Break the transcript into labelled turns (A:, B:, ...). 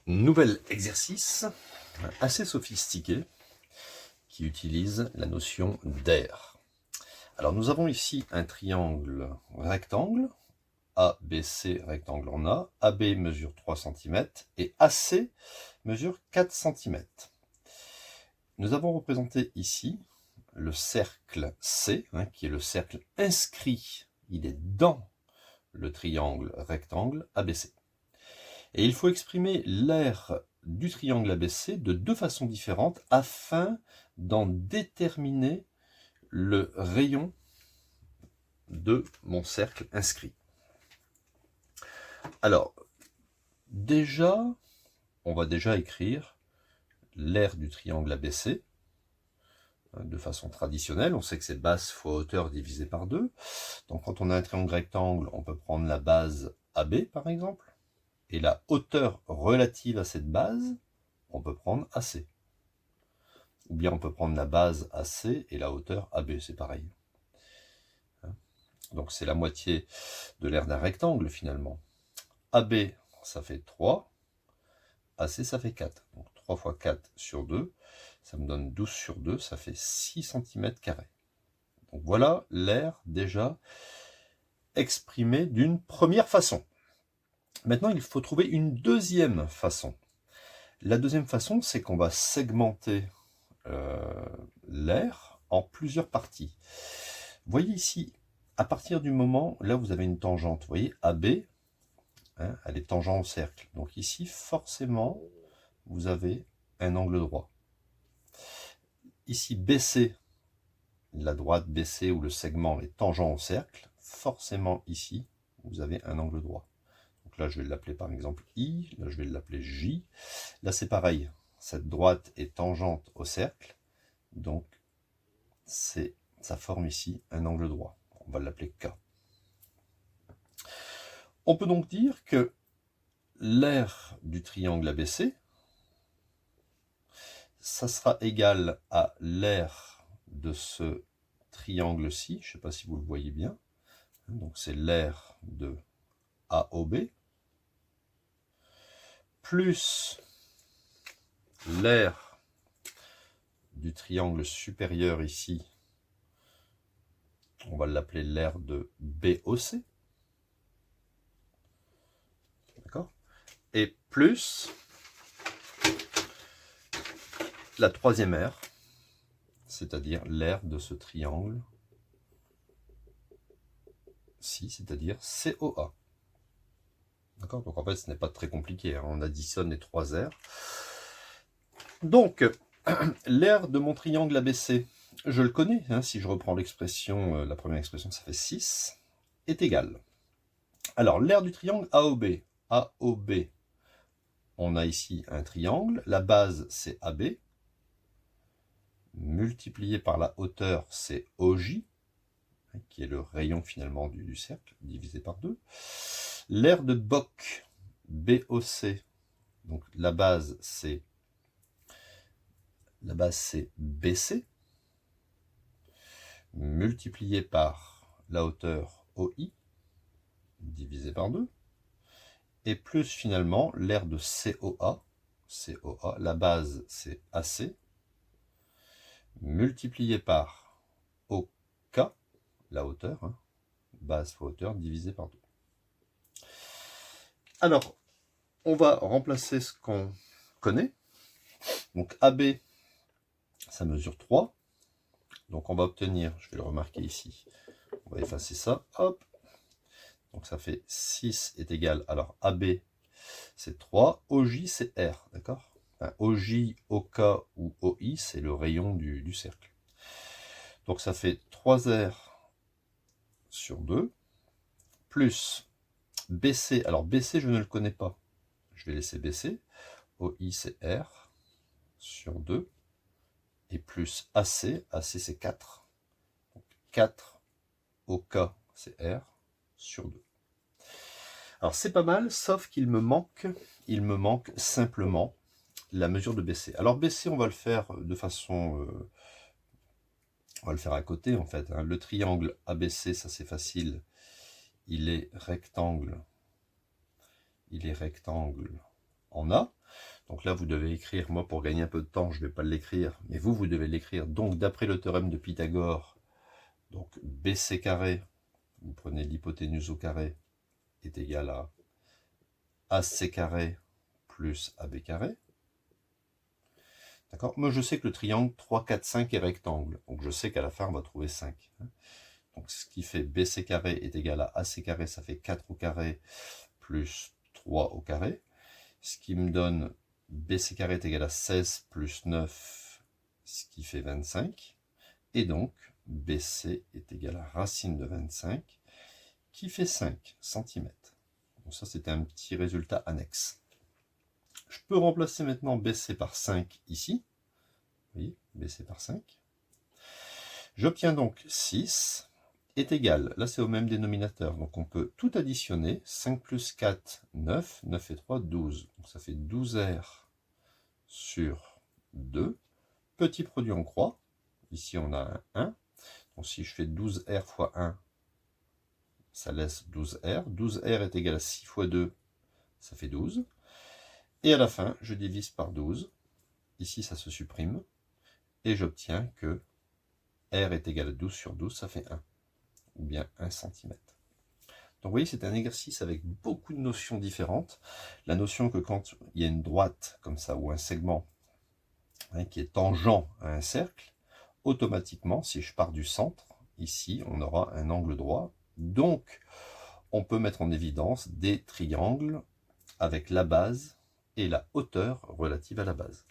A: Nouvel exercice assez sophistiqué qui utilise la notion d'aire. Alors nous avons ici un triangle rectangle, ABC rectangle en A, AB mesure 3 cm et AC mesure 4 cm. Nous avons représenté ici le cercle C, qui est le cercle inscrit, il est dans le triangle rectangle ABC. Et il faut exprimer l'aire du triangle ABC de deux façons différentes afin d'en déterminer le rayon de mon cercle inscrit. Alors, on va déjà écrire l'aire du triangle ABC de façon traditionnelle. On sait que c'est base fois hauteur divisé par 2. Donc quand on a un triangle rectangle, on peut prendre la base AB par exemple. Et la hauteur relative à cette base, on peut prendre AC. Ou bien on peut prendre la base AC et la hauteur AB, c'est pareil. Donc c'est la moitié de l'aire d'un rectangle finalement. AB, ça fait 3. AC, ça fait 4. Donc 3 fois 4 sur 2, ça me donne 12 sur 2, ça fait 6 cm². Donc voilà l'aire déjà exprimée d'une première façon. Maintenant, il faut trouver une deuxième façon. La deuxième façon, c'est qu'on va segmenter l'aire en plusieurs parties. Vous voyez ici, à partir du moment, là vous avez une tangente, vous voyez, AB, elle est tangente au cercle. Donc ici, forcément, vous avez un angle droit. Ici, BC, la droite BC où le segment est tangent au cercle, forcément ici, vous avez un angle droit. Donc là, je vais l'appeler par exemple I, là je vais l'appeler J. Là c'est pareil, cette droite est tangente au cercle, donc ça forme ici un angle droit. On va l'appeler K. On peut donc dire que l'aire du triangle ABC, ça sera égal à l'aire de ce triangle-ci, je ne sais pas si vous le voyez bien, donc c'est l'aire de AOB, plus l'aire du triangle supérieur ici, on va l'appeler l'aire de BOC, d'accord, et plus la troisième aire, c'est-à-dire l'aire de ce triangle-ci, c'est-à-dire COA. D'accord? Donc en fait, ce n'est pas très compliqué, on additionne les trois aires. Donc, l'aire de mon triangle ABC, je le connais, si je reprends l'expression, la première expression, ça fait 6, est égal. Alors, l'aire du triangle AOB, on a ici un triangle, la base c'est AB, multiplié par la hauteur c'est OJ, qui est le rayon finalement du cercle, divisé par 2. L'aire de BOC, BOC, donc la base c'est BC, multiplié par la hauteur OI, divisé par 2, et plus finalement l'aire de COA, la base c'est AC, multiplié par OK, la hauteur, base fois hauteur, divisé par 2. Alors, on va remplacer ce qu'on connaît. Donc AB, ça mesure 3. Donc on va obtenir, je vais le remarquer ici, on va effacer ça, hop. Donc ça fait 6 est égal, alors AB c'est 3, OJ c'est R, d'accord, OJ, OK ou OI c'est le rayon du cercle. Donc ça fait 3R sur 2, plus BC, alors BC je ne le connais pas, je vais laisser BC, OI c'est R sur 2, et plus AC, AC c'est 4, donc 4 OK c'est R sur 2. Alors c'est pas mal, sauf qu'il me manque simplement la mesure de BC. Alors BC, on va le faire de façon... on va le faire à côté en fait. Le triangle ABC, ça c'est facile. Il est rectangle en A. Donc là, vous devez écrire, moi pour gagner un peu de temps, je ne vais pas l'écrire, mais vous devez l'écrire. Donc d'après le théorème de Pythagore, donc BC carré, vous prenez l'hypoténuse au carré, est égal à AC carré plus AB carré. D'accord? Moi, je sais que le triangle 3, 4, 5 est rectangle. Donc, je sais qu'à la fin, on va trouver 5. Donc, ce qui fait BC carré est égal à AC carré, ça fait 4 au carré plus 3 au carré. Ce qui me donne BC carré est égal à 16 plus 9, ce qui fait 25. Et donc, BC est égal à racine de 25, qui fait 5 cm. Donc, ça, c'était un petit résultat annexe. Je peux remplacer maintenant BC par 5 ici. Oui, BC par 5. J'obtiens donc 6 est égal, là c'est au même dénominateur, donc on peut tout additionner. 5 plus 4, 9, 9 et 3, 12. Donc ça fait 12R sur 2. Petit produit en croix. Ici on a un 1. Donc si je fais 12R fois 1, ça laisse 12R. 12R est égal à 6 fois 2, ça fait 12. Et à la fin, je divise par 12. Ici, ça se supprime. Et j'obtiens que R est égal à 12 sur 12, ça fait 1. Ou bien 1 cm. Donc vous voyez, c'est un exercice avec beaucoup de notions différentes. La notion que quand il y a une droite comme ça, ou un segment qui est tangent à un cercle, automatiquement, si je pars du centre, ici, on aura un angle droit. Donc, on peut mettre en évidence des triangles avec la base et la hauteur relative à la base.